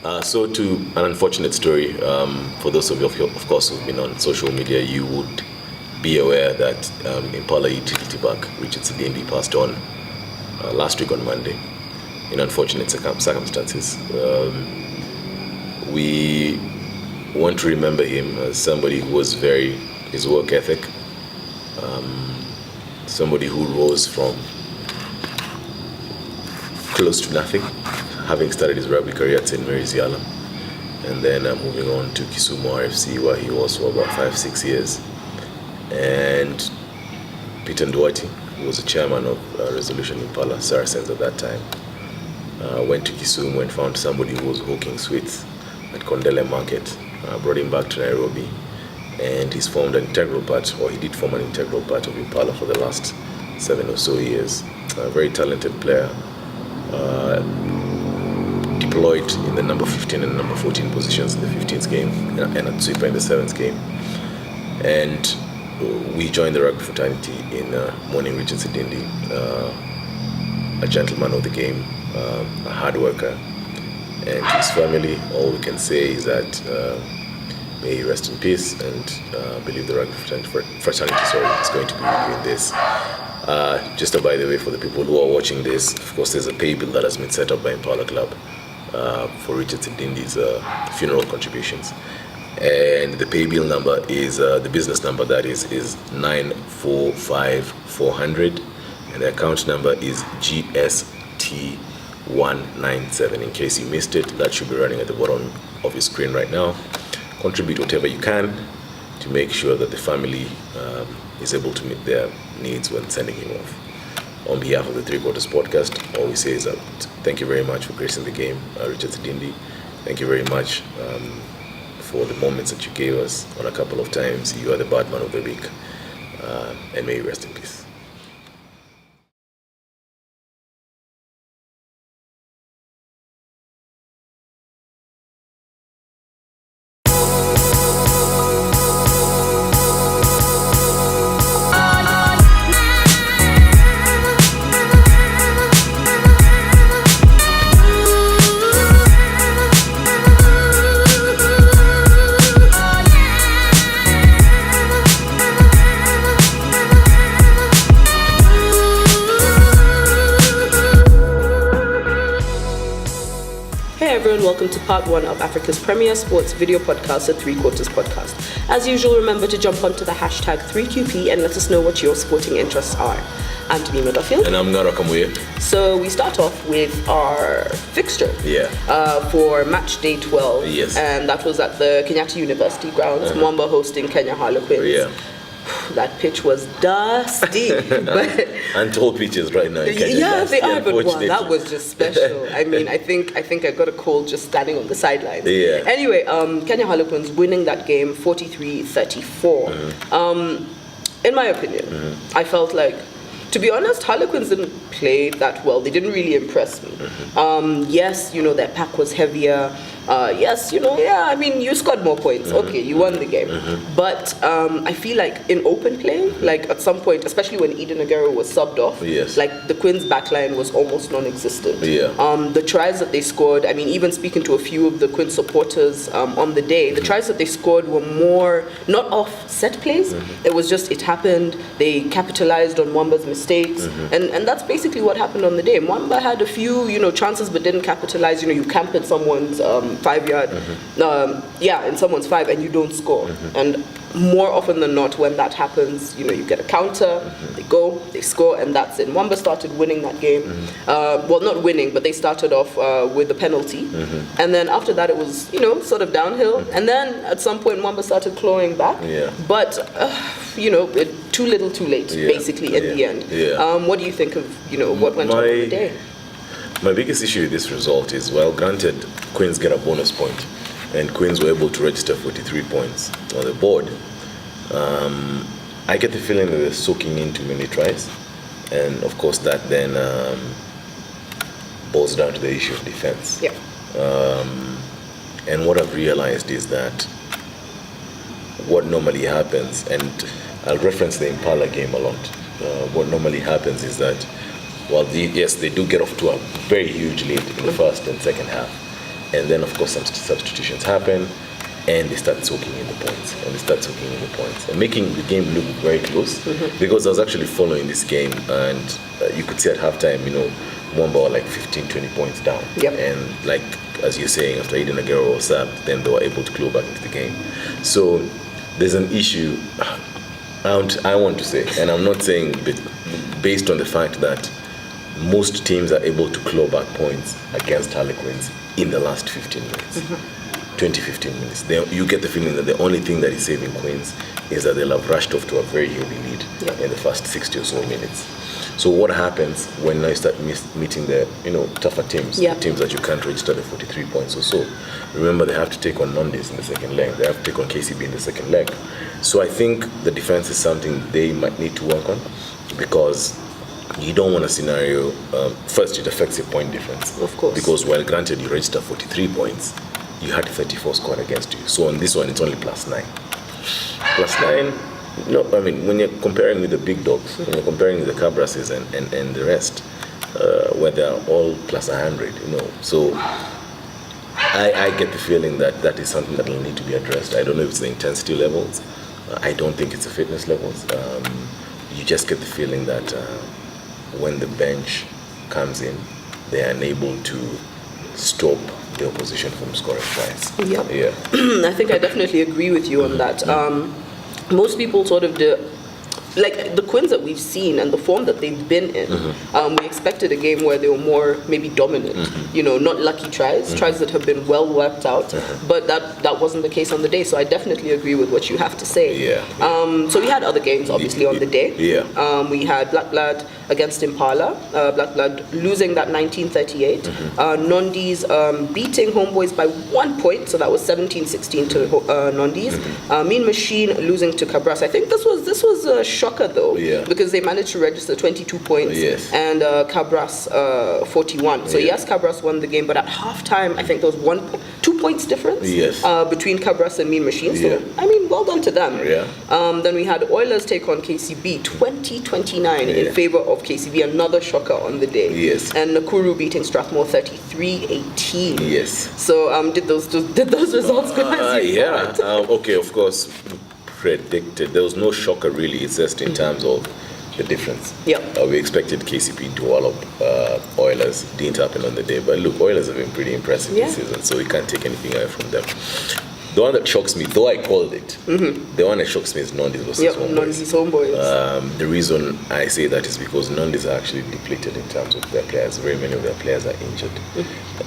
So to an unfortunate story, for those of you, of course, who've been on social media, you would be aware that Impala utility back Richard Sidindi passed on last week on Monday in unfortunate circumstances. We want to remember him as somebody who was his work ethic, somebody who rose from close to nothing, having started his rugby career at St. Mary's Yala, and then moving on to Kisumu RFC, where he was for about 5-6 years. And Peter Nduwati, who was the chairman of Resolution Impala Saracens at that time, went to Kisumu and found somebody who was hawking sweets at Kondele Market, brought him back to Nairobi, and he's formed an integral part, or he did form an integral part of Impala for the last 7 or so years. A very talented player, deployed in the number 15 and number 14 positions in the 15th game and at sweeper in the 7th game. And we joined the rugby fraternity in mourning Richard Sidindi, a gentleman of the game, a hard worker. And to his family, all we can say is that may he rest in peace, and believe the rugby fraternity is going to be reviewing this. Just by the way, for the people who are watching this, of course, there's a pay bill that has been set up by Impala Club for Richard Sidindi's funeral contributions. And the pay bill number is, the business number that is 945400, and the account number is GST197. In case you missed it, that should be running at the bottom of your screen right now. Contribute whatever you can to make sure that the family is able to meet their needs when sending him off. On behalf of the Three Quarters podcast, all we say is that thank you very much for gracing the game, Richard Sidindi. Thank you very much for the moments that you gave us on a couple of times. You are the bad man of the week, and may you rest in peace. Welcome to part 1 of Africa's premier sports video podcast, the Three Quarters podcast. As usual, remember to jump onto the hashtag 3QP and let us know what your sporting interests are. I'm Tamima Duffield. And I'm Ngara Kamuye. So we start off with our fixture for match day 12. Yes. And that was at the Kenyatta University grounds, Mwamba hosting Kenya Harlequins. Yeah. That pitch was dusty. But untold pitches right now in Kenya. Yeah, they are, but wow, that was just special. I mean, I think I got a cold just standing on the sidelines. Yeah. Anyway, Kenya Harlequins winning that game 43-34. In my opinion, I felt like, to be honest, Harlequins didn't play that well. They didn't really impress me. Yes, their pack was heavier. Yes, I mean, you scored more points. Okay, you won the game. But I feel like in open play, like at some point, especially when Eden Aguero was subbed off, like the Quins backline was almost non-existent. The tries that they scored, I mean, even speaking to a few of the Quins supporters on the day, the tries that they scored were more, not off set plays. It was just, it happened. They capitalized on Mwamba's mistakes. And that's basically what happened on the day. Mwamba had a few, chances but didn't capitalize. You camp in someone's 5-yard, in someone's 5, and you don't score. And more often than not, when that happens, you get a counter, they go, they score, and that's it. Mwamba started winning that game. Well, not winning, but they started off with a penalty. And then after that, it was, sort of downhill. And then at some point, Mwamba started clawing back. But, too little, too late, basically, in the end. What do you think of, what went on the day? My biggest issue with this result is, well, granted, Quins get a bonus point, and Quins were able to register 43 points on the board. I get the feeling that they're soaking in too many tries, and of course that then boils down to the issue of defense. And what I've realized is that what normally happens, and I'll reference the Impala game a lot, what normally happens is that, well, yes, they do get off to a very huge lead in the first and second half. And then, of course, some substitutions happen, and they start soaking in the points, and making the game look very close. Because I was actually following this game, and you could see at halftime, Mwamba were like 15, 20 points down. Yep. And like, as you're saying, after Eden Aguero was sacked, then they were able to claw back into the game. So there's an issue I want to say, and I'm not saying based on the fact that most teams are able to claw back points against Harlequins in the last 15 minutes. 20, 15 minutes. You get the feeling that the only thing that is saving Quins is that they'll have rushed off to a very heavy lead in the first 60 or so minutes. So what happens when now you start meeting the tougher teams, the teams that you can't register the 43 points or so? Remember, they have to take on Nondis in the second leg. They have to take on KCB in the second leg. So I think the defense is something they might need to work on, because you don't want a scenario. First, it affects your point difference. Of course. Because while granted you register 43 points, you had 34 scored against you. So on this one, it's only +9. +9, no, I mean, when you're comparing with the big dogs, when you're comparing with the Cabrases and the rest, where they're all +100, So I get the feeling that that is something that will need to be addressed. I don't know if it's the intensity levels. I don't think it's the fitness levels. You just get the feeling that when the bench comes in, they are unable to stop the opposition from scoring tries. Yep. Yeah. I think I definitely agree with you on that. Most people sort of like the Quins that we've seen and the form that they've been in, we expected a game where they were more maybe dominant, not lucky tries that have been well worked out, but that wasn't the case on the day. So I definitely agree with what you have to say. So we had other games obviously on the day. We had Black Blood against Impala, Black Blood losing that 1938, Nondis beating Homeboys by 1 point, so that was 17-16 to Nondis. Mean Machine losing to Cabras. I think this was a shocker though, because they managed to register 22 points and Cabras 41. So yes, Cabras won the game, but at halftime I think there was 2 points difference between Cabras and Mean Machine. So I mean, well done to them. Then we had Oilers take on KCB 20-29 in favor of KCB, another shocker on the day. And Nakuru beating Strathmore 33-18. So did those results go as you thought? Okay, of course, predicted. There was no shocker really. It's just in terms of the difference. We expected KCB to wallop Oilers. Didn't happen on the day, but look, Oilers have been pretty impressive this season, so we can't take anything away from them. The one that shocks me, though I called it, the one that shocks me is Nondis versus Homeboys. The reason I say that is because Nondis are actually depleted in terms of their players. Very many of their players are injured.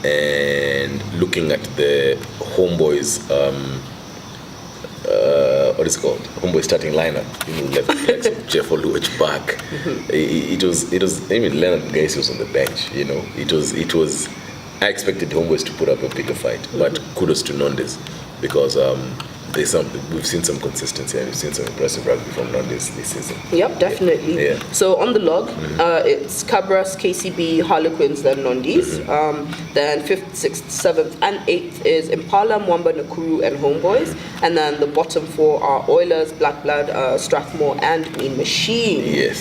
And looking at the Homeboys, what is it called? Homeboy starting lineup. Like Jeff Oluwich back. It was even Leonard Gacy was on the bench. It was. I expected Homeboys to put up a bigger fight, but kudos to Nondis, because we've seen some consistency and we've seen some impressive rugby from Nondis this season. Definitely. So on the log, it's Cabras, KCB, Harlequins, then Nondis. Then 5th, 6th, 7th, and 8th is Impala, Mwamba, Nakuru, and Homeboys. And then the bottom 4 are Oilers, Black Blood, Strathmore, and Mean Machine.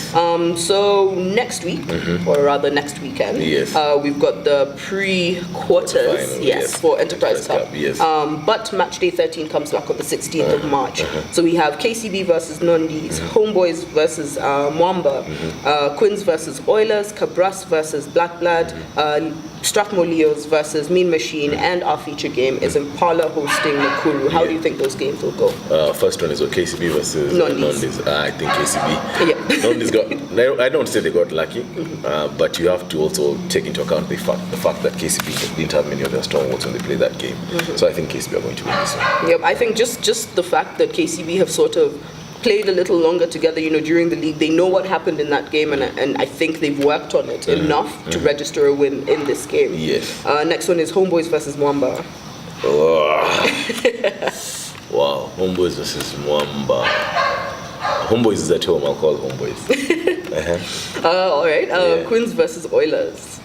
So next week, or rather next weekend, we've got the pre-quarters for Enterprise Cup. But match day 13 comes back on the 16th of March. So we have KCB versus Nondis, Homeboys versus Mwamba, Quins versus Oilers, Cabras versus Black Blood, Strathmore Leos versus Mean Machine, and our feature game is Impala hosting Nakuru. How do you think those games will go? First one is KCB versus Nondis. I think KCB. Nondis got. I don't say they got lucky, but you have to also take into account the fact that KCB didn't have many of their stalwarts when they played that game. So I think KCB are going to win this one. I think just the fact that KCB have sort of played a little longer together, during the league. They know what happened in that game, and I think they've worked on it enough to register a win in this game. Next one is Homeboys versus Mwamba. Wow, Homeboys versus Mwamba. Homeboys is at home, I'll call Homeboys. All right, Quins versus Oilers.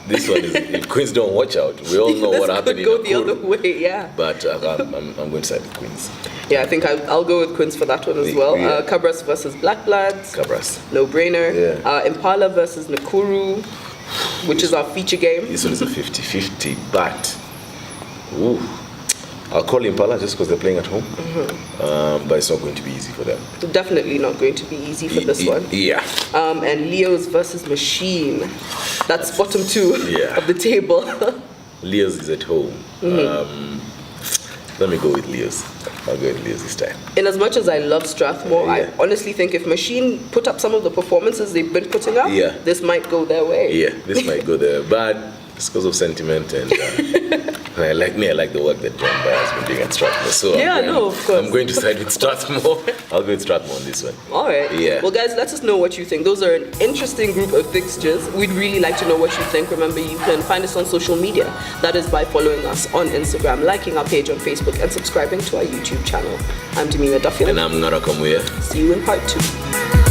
This one is, if Quins don't watch out, we all know what happened in Nakuru. Could go the other way, But I'm going to side with Quins. I think I'll go with Quins for that one as well. Cabras versus Black Bloods. Cabras. No brainer. Impala versus Nakuru, which is our feature game. This one is a 50-50, but Ooh. I'll call Impala just because they're playing at home. But it's not going to be easy for them. Definitely not going to be easy for this one. Yeah. And Leos versus Machine. That's bottom two Yeah. of the table. Leos is at home. Let me go with Leos. I'll go with Leos this time. In as much as I love Strathmore, Yeah. I honestly think if Machine put up some of the performances they've been putting up, Yeah. this might go their way. Yeah, this might go there. But it's because of sentiment and I like the work that Mwamba has been doing at Strathmore. So of course. I'm going to side with Strathmore. I'll go with Strathmore on this one. All right. Yeah. Well, guys, let us know what you think. Those are an interesting group of fixtures. We'd really like to know what you think. Remember, you can find us on social media. That is by following us on Instagram, liking our page on Facebook, and subscribing to our YouTube channel. I'm Demi Duffield. And I'm Ngara Kamuya. See you in part 2.